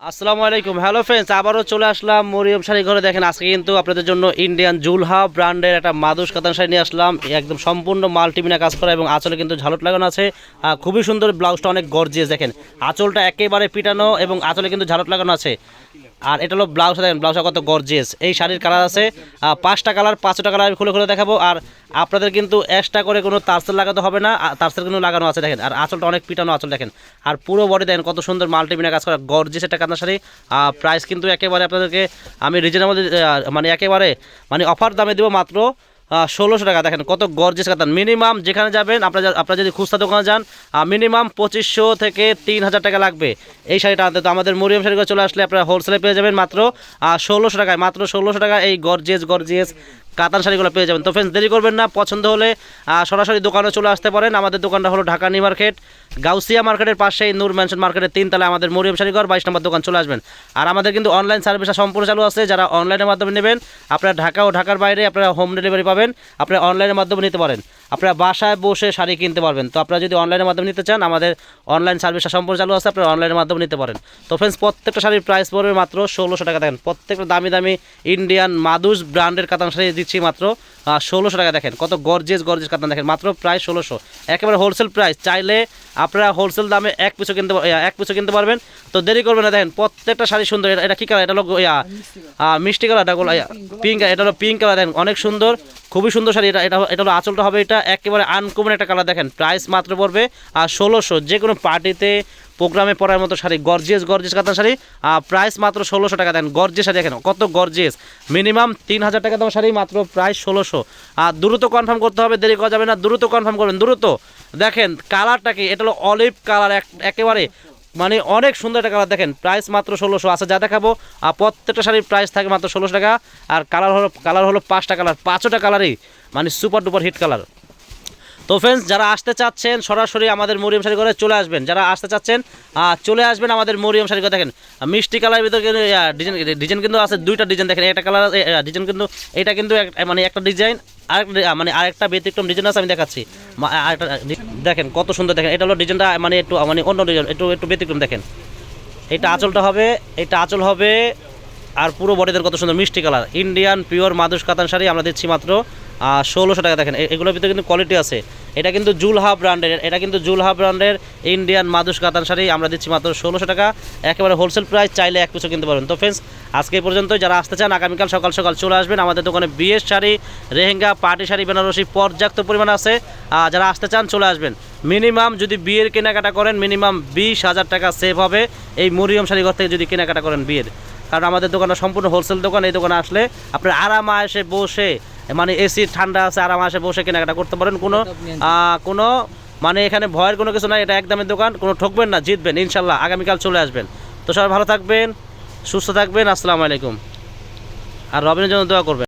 আসসালামু আলাইকুম। Hello friends, আবারও চলে আসলাম মরিয়ম শাড়ি ঘরে। দেখেন আজকে কিন্তু আপনাদের জন্য ইন্ডিয়ান জুলহা ব্র্যান্ডের একটা মাদুস কাতান শাড়ি নিয়ে আসলাম। একদম সম্পূর্ণ মাল্টিমিনা কাজ করা এবং আঁচলে কিন্তু ঝালট লাগানো আছে। খুবই সুন্দর, ব্লাউজটা অনেক গর্জিয়াস। দেখেন আঁচলটা একেবারে পিটানো এবং আঁচলে কিন্তু ঝালট লাগানো আছে। আর এটা হলো ব্লাউজটা, দেখেন ব্লাউজটা কত গর্জিয়াস। এই শাড়ির কালার আছে 5টা কালার, 5টা কালার আমি খুলে খুলে দেখাবো। আর আপনাদের কিন্তু এক্সট্রা করে কোনো তারসেল লাগাতে হবে না, তারসেল কিন্তু লাগানো আছে। দেখেন আর আঁচলটা অনেক পিটানো আঁচল। দেখেন আর পুরো বডি দেখেন কত সুন্দর মাল্টিমিনা কাজ করা গর্জিয়াস একটা কাতান শাড়ি। প্রাইস কিন্তু একেবারে আপনাদেরকে আমি রিজনেবল মানে একেবারে মানে অফার দামে দেবো মাত্র 1600 টাকা। দেখেন কত গর্জিয়াস কাতান। মিনিমাম যেখানে যাবেন আপনারা যদি খুচরা দোকানে যান মিনিমাম 2500 থেকে 3000 টাকা লাগবে এই শাড়িটা আনতে। তো আমাদের মরিয়ম শাড়িগুলো চলে আসলে আপনারা হোলসেলে পেয়ে যাবেন মাত্র 1600 টাকায়। মাত্র 1600 টাকা এই গর্জিয়াস কাতান শাড়িগুলো পেয়ে যাবেন। তো ফ্রেন্ডস দেরি করবেন না, পছন্দ হলে সরাসরি দোকানে চলে আসতে পারেন। আমাদের দোকানটা হলো ঢাকা নিউ মার্কেট, গাউসিয়া মার্কেটের পাশেই নূর ম্যানশন মার্কেটের 3 তলায় আমাদের মরিয়ম শাড়িঘর 22 নম্বর দোকান চলে আসবেন। আর আমাদের কিন্তু অনলাইন সার্ভিসটা সম্পূর্ণ চালু আছে। যারা অনলাইনের মাধ্যমে নেবেন আপনারা ঢাকা ও ঢাকার বাইরে আপনারা হোম ডেলিভারি পাবেন। আপনারা অনলাইনের মাধ্যমে নিতে পারেন, আপনারা বাসায় বসে শাড়ি কিনতে পারবেন। তো আপনারা যদি অনলাইনের মাধ্যমে নিতে চান আমাদের অনলাইন সার্ভিসটা সম্পূর্ণ চালু আছে, আপনারা অনলাইনের মাধ্যমে নিতে পারেন। তো ফ্রেন্ডস প্রত্যেকটা শাড়ির প্রাইস পড়বে মাত্র 1600 টাকা। দেখেন প্রত্যেকটা দামি দামি ইন্ডিয়ান মাদুস ব্র্যান্ডের কাতান শাড়ি দিচ্ছি মাত্র 1600 টাকা। দেখেন কত গর্জিয়াস কাতান। দেখেন মাত্র প্রায় 1600, একেবারে হোলসেল প্রাইস। চাইলে আপনারা হোলসেল দামে এক পিছু কিনতে পারবেন। তো দেরি করবেন না। দেখেন প্রত্যেকটা শাড়ি সুন্দর। এটা কি কালার? এটা হলো মিষ্টি কালার, এটা হলো পিঙ্ক, এটা হলো পিঙ্ক কালার। দেখেন অনেক সুন্দর, খুবই সুন্দর শাড়ি। এটা হলো আঁচলটা হবে, এটা একেবারে আনকমন একটা কালার। দেখেন প্রাইস মাত্র পড়বে 1600। যে কোনো পার্টিতে প্রোগ্রামে পরার মতো শাড়ি, গর্জিয়াস কাতান শাড়ি, প্রাইস মাত্র 1600 টাকা। দেন গর্জিয়াস শাড়ি দেখেন কত গর্জিয়াস। মিনিমাম 3000 টাকা দাম শাড়ি, মাত্র প্রাইস 1600। আর দ্রুত কনফার্ম করতে হবে, দেরি করা যাবে না, দ্রুত কনফার্ম করবেন দ্রুত। দেখেন কালারটা কি, এটা হলো অলিভ কালার, একেবারে মানে অনেক সুন্দর একটা কালার। দেখেন প্রাইস মাত্র 1600। আচ্ছা যা দেখাবো প্রত্যেকটা শাড়ির প্রাইস থাকে মাত্র 1600 টাকা। আর কালার হলো 5টা কালার, 5টা কালারই মানে সুপার ডুপার হিট কালার। তো ফ্রেন্ডস যারা আসতে চাচ্ছেন সরাসরি আমাদের মরিয়ম শাড়ি ঘরে চলে আসবেন। যারা আসতে চাচ্ছেন চলে আসবেন আমাদের মরিয়ম শাড়ি ঘরে। দেখেন মিষ্টি কালারের ভিতরে কিন্তু ডিজাইন কিন্তু আছে, 2টা ডিজাইন। দেখেন একটা কালার ডিজাইন কিন্তু এটা কিন্তু মানে একটা ডিজাইন, আরেকটা ব্যতিক্রম ডিজাইন আছে, আমি দেখাচ্ছি। দেখেন কত সুন্দর। দেখেন এটা হলো ডিজাইনটা মানে একটু মানে অন্য ডিজাইন, একটু ব্যতিক্রম। দেখেন এটা আঁচলটা হবে, এটা আঁচল হবে। আর পুরো বডিদের কত সুন্দর মিষ্টি কালার। ইন্ডিয়ান পিওর মাদুস কাতান শাড়ি আমরা দিচ্ছি মাত্র 1600 টাকা। দেখেন এগুলোর ভিতরে কিন্তু কোয়ালিটি আছে। এটা কিন্তু জুলহা ব্র্যান্ডের ইন্ডিয়ান মাদুস কাতান শাড়ি আমরা দিচ্ছি মাত্র 1600 টাকা, একেবারে হোলসেল প্রাইস। চাইলে এক পিছু কিনতে পারবেন। তো ফ্রেন্ডস আজকে পর্যন্ত। যারা আসতে চান আগামীকাল সকাল চলে আসবেন আমাদের দোকানে। বিয়ের শাড়ি, রেহেঙ্গা, পার্টি শাড়ি, বেনারসি পর্যাপ্ত পরিমাণ আছে। যারা আসতে চান চলে আসবেন। মিনিমাম যদি বিয়ের কেনাকাটা করেন মিনিমাম 20,000 টাকা সেভ হবে এই মরিয়ম শাড়ি ঘর থেকে যদি কেনাকাটা করেন বিয়ের। কারণ আমাদের দোকানটা সম্পূর্ণ হোলসেল দোকান। এই দোকানে আসলে আপনার আরামে বসে মানে এসি ঠান্ডা আছে, আরামে বসে কেনাকাটা করতে পারেন। কোনো মানে এখানে ভয়ের কোনো কিছু নাই। এটা একদমের দোকান, কোনো ঠকবেন না, জিতবেন ইনশাল্লাহ। আগামীকাল চলে আসবেন। তো সবাই ভালো থাকবেন, সুস্থ থাকবেন। আসসালামু আলাইকুম। আর রবিনের জন্য দোয়া করবেন।